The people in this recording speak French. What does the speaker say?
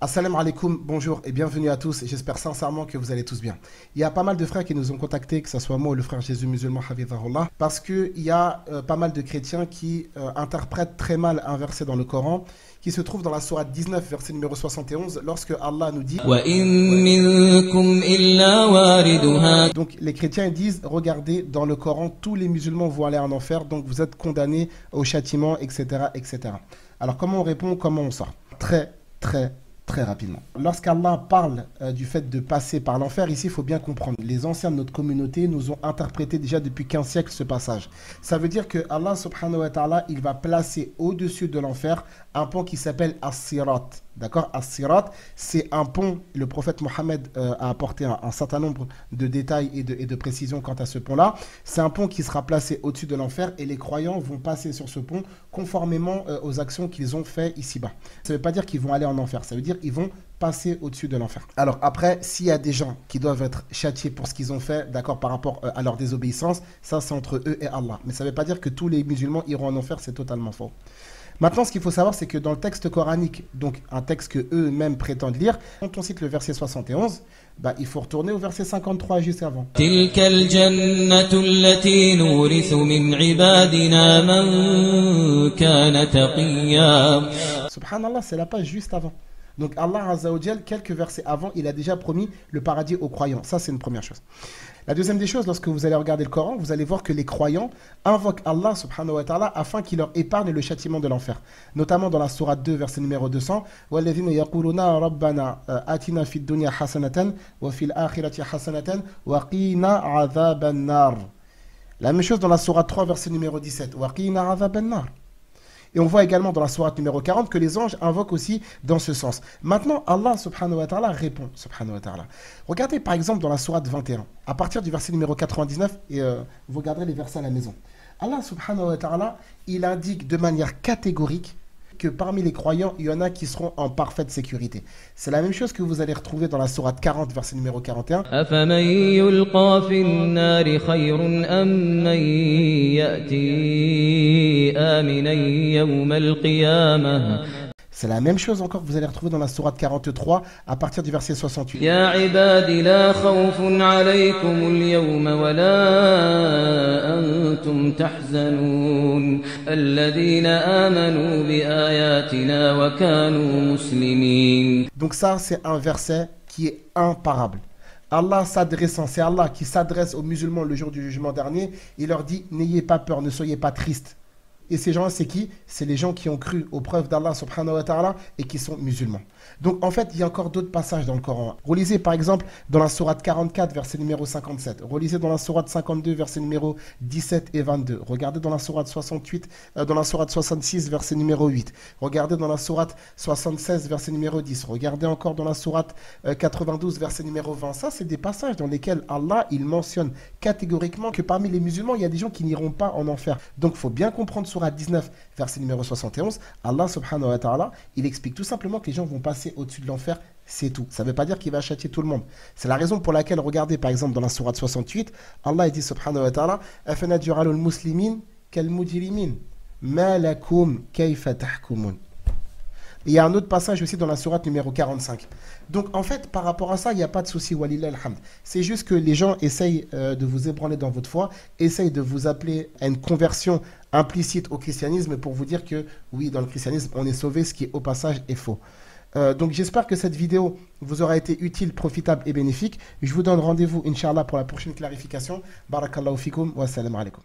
Assalamu alaikum, bonjour et bienvenue à tous. J'espère sincèrement que vous allez tous bien. Il y a pas mal de frères qui nous ont contactés, que ce soit moi ou le frère Jésus musulman, Hafidhahullah, parce qu'il y a pas mal de chrétiens qui interprètent très mal un verset dans le Coran, qui se trouve dans la sourate 19, verset numéro 71, lorsque Allah nous dit donc les chrétiens ils disent, regardez, dans le Coran, tous les musulmans vont aller en enfer, donc vous êtes condamnés au châtiment, etc., etc. Alors comment on répond, comment on sort? Très rapidement. Lorsqu'Allah parle du fait de passer par l'enfer, ici, il faut bien comprendre. Les anciens de notre communauté nous ont interprété déjà depuis 15 siècles ce passage. Ça veut dire que Allah subhanahu wa ta'ala, il va placer au-dessus de l'enfer un pont qui s'appelle As-Sirat. D'accord? As-Sirat, c'est un pont, le prophète Mohammed a apporté un certain nombre de détails et de précisions quant à ce pont-là. C'est un pont qui sera placé au-dessus de l'enfer et les croyants vont passer sur ce pont conformément aux actions qu'ils ont fait ici-bas. Ça ne veut pas dire qu'ils vont aller en enfer, ça veut dire qu'ils vont passer au-dessus de l'enfer. Alors après, s'il y a des gens qui doivent être châtiés pour ce qu'ils ont fait, d'accord, par rapport à leur désobéissance, ça c'est entre eux et Allah. Mais ça ne veut pas dire que tous les musulmans iront en enfer, c'est totalement faux. Maintenant, ce qu'il faut savoir, c'est que dans le texte coranique, donc un texte que eux-mêmes prétendent lire, quand on cite le verset 71, il faut retourner au verset 53 juste avant. Subhanallah, c'est la page juste avant. Donc Allah Azza wa Jal, quelques versets avant, il a déjà promis le paradis aux croyants. Ça, c'est une première chose. La deuxième des choses, lorsque vous allez regarder le Coran, vous allez voir que les croyants invoquent Allah subhanahu wa ta'ala afin qu'il leur épargne le châtiment de l'enfer. Notamment dans la sourate 2, verset numéro 200. وَالَّذِينَ يَقُولُونَ رَبَّنَا آتِنَا فِي الدُّنْيَا حَسَنَةً وَفِي الْآخِرَةِ حَسَنَةً وَقِينَا عَذَابَ النَّارِ. La même chose dans la sourate 3, verset numéro 17. وَقِينَا عَذَابَ النَّارِ. Et on voit également dans la sourate numéro 40 que les anges invoquent aussi dans ce sens. Maintenant, Allah subhanahu wa ta'ala répond, subhanahu wa ta'ala. Regardez par exemple dans la sourate 21, à partir du verset numéro 99, et vous regarderez les versets à la maison. Allah subhanahu wa ta'ala, il indique de manière catégorique que parmi les croyants, il y en a qui seront en parfaite sécurité. C'est la même chose que vous allez retrouver dans la sourate 40, verset numéro 41. C'est la même chose encore que vous allez retrouver dans la sourate 43 à partir du verset 68. Ya ibadi la khawfun alaykum al-yawma wa la antum tahzanun alladhina amanu bi ayatina wa kanu muslimin. Donc ça c'est un verset qui est imparable. Allah s'adressant, c'est Allah qui s'adresse aux musulmans le jour du jugement dernier, il leur dit n'ayez pas peur, ne soyez pas tristes. Et ces gens-là, c'est qui? C'est les gens qui ont cru aux preuves d'Allah subhanahu wa ta'ala et qui sont musulmans. Donc en fait, il y a encore d'autres passages dans le Coran. Relisez par exemple dans la sourate 44, verset numéro 57. Relisez dans la sourate 52, verset numéro 17 et 22. Regardez dans la sourate 68, dans la sourate 66, verset numéro 8. Regardez dans la sourate 76, verset numéro 10. Regardez encore dans la sourate 92, verset numéro 20. Ça, c'est des passages dans lesquels Allah, il mentionne catégoriquement que parmi les musulmans, il y a des gens qui n'iront pas en enfer. Donc il faut bien comprendre sourate 19, verset numéro 71. Allah subhanahu wa ta'ala, il explique tout simplement que les gens vont passer au-dessus de l'enfer, c'est tout. Ça ne veut pas dire qu'il va châtier tout le monde. C'est la raison pour laquelle, regardez par exemple dans la sourate 68, Allah dit subhanahu wa ta'ala أَفَنَجْعَلُ الْمُسْلِمِينَ كَالْمُجْرِمِينَ مَا لَكُمْ كَيْفَ تَحْكُمُونَ. Il y a un autre passage aussi dans la sourate numéro 45. Donc en fait, par rapport à ça, il n'y a pas de souci, walillah alhamd. C'est juste que les gens essayent de vous ébranler dans votre foi, essayent de vous appeler à une conversion implicite au christianisme pour vous dire que oui, dans le christianisme, on est sauvé, ce qui est au passage est faux. Donc j'espère que cette vidéo vous aura été utile, profitable et bénéfique. Je vous donne rendez-vous, Inch'Allah, pour la prochaine clarification. Barakallahu fikum wa salam alaikum.